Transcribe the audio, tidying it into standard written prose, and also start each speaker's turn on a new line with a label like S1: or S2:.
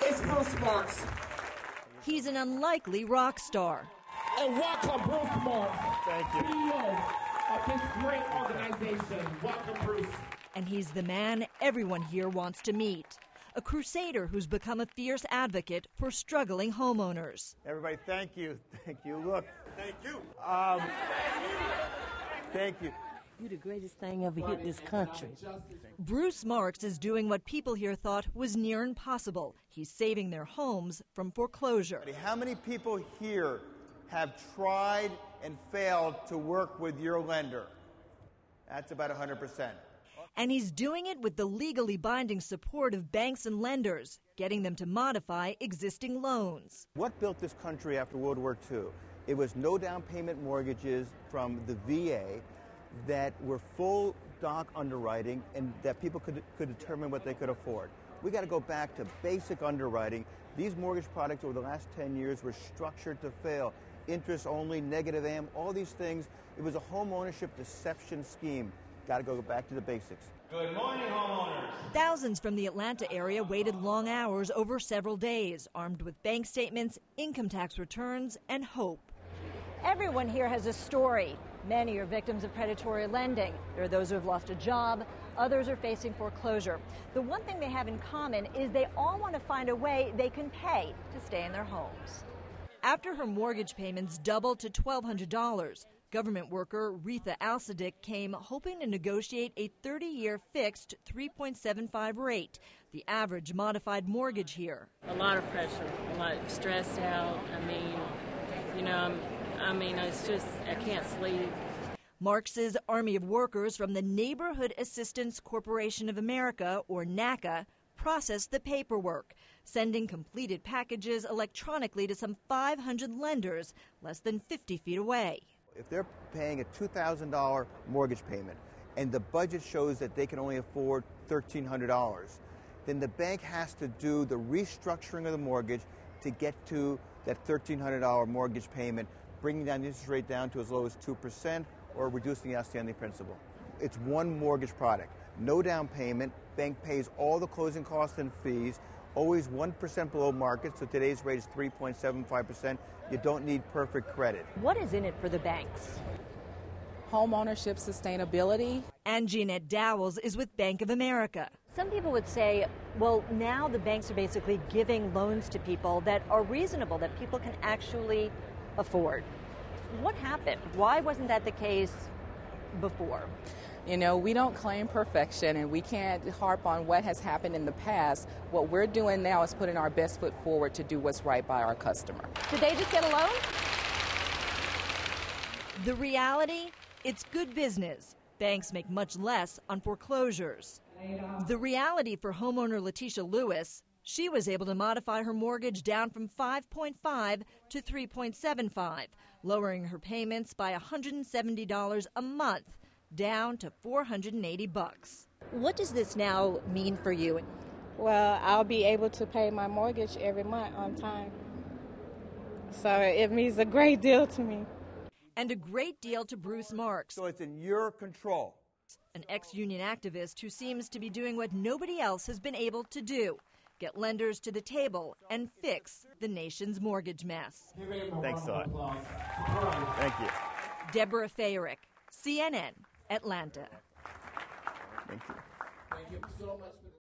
S1: It's Bruce Marks.
S2: He's an unlikely rock star.
S1: And welcome, Bruce Marks.
S3: Thank you.
S1: CEO of this great organization. Welcome, Bruce.
S2: And he's the man everyone here wants to meet. A crusader who's become a fierce advocate for struggling homeowners.
S3: Everybody, thank you. Thank you. Look. Thank you. Thank you.
S4: You're the greatest thing ever hit this country.
S2: Bruce Marks is doing what people here thought was near impossible. He's saving their homes from foreclosure.
S3: How many people here have tried and failed to work with your lender? That's about 100%.
S2: And he's doing it with the legally binding support of banks and lenders, getting them to modify existing loans.
S3: What built this country after World War II? It was no down payment mortgages from the VA that were full doc underwriting and that people could determine what they could afford. We got to go back to basic underwriting. These mortgage products over the last 10 years were structured to fail. Interest only, negative AM, all these things. It was a home ownership deception scheme. Got to go back to the basics.
S5: Good morning, homeowners.
S2: Thousands from the Atlanta area waited long hours over several days, armed with bank statements, income tax returns, and hope. Everyone here has a story. Many are victims of predatory lending. There are those who have lost a job. Others are facing foreclosure. The one thing they have in common is they all want to find a way they can pay to stay in their homes. After her mortgage payments doubled to $1,200, government worker Retha Alcidic came hoping to negotiate a 30-year fixed 3.75 rate, the average modified mortgage here.
S6: A lot of pressure, a lot stressed out. It's just, I can't sleep.
S2: Marks's army of workers from the Neighborhood Assistance Corporation of America, or NACA, processed the paperwork, sending completed packages electronically to some 500 lenders less than 50 feet away.
S3: If they're paying a $2,000 mortgage payment and the budget shows that they can only afford $1,300, then the bank has to do the restructuring of the mortgage to get to that $1,300 mortgage payment, bringing down the interest rate down to as low as 2% or reducing the outstanding principal. It's one mortgage product. No down payment. Bank pays all the closing costs and fees, always 1% below market, so today's rate is 3.75%. You don't need perfect credit.
S2: What is in it for the banks?
S7: Home ownership sustainability.
S2: And Jeanette Dowells is with Bank of America. Some people would say, well, now the banks are basically giving loans to people that are reasonable, that people can actually afford. What happened? Why wasn't that the case before?
S7: You know, we don't claim perfection and we can't harp on what has happened in the past. What we're doing now is putting our best foot forward to do what's right by our customer.
S2: Did they just get a loan? The reality? It's good business. Banks make much less on foreclosures. The reality for homeowner Letitia Lewis, she was able to modify her mortgage down from 5.5 to 3.75, lowering her payments by $170 a month, down to $480. What does this now mean for you?
S8: Well, I'll be able to pay my mortgage every month on time. So it means a great deal to me.
S2: And a great deal to Bruce Marks.
S3: So it's in your control.
S2: An ex-union activist who seems to be doing what nobody else has been able to do. Get lenders to the table and fix the nation's mortgage mess.
S3: Thanks a lot. Thank you.
S2: Deborah Fayerick, CNN, Atlanta.
S3: Thank you.
S1: Thank you so much.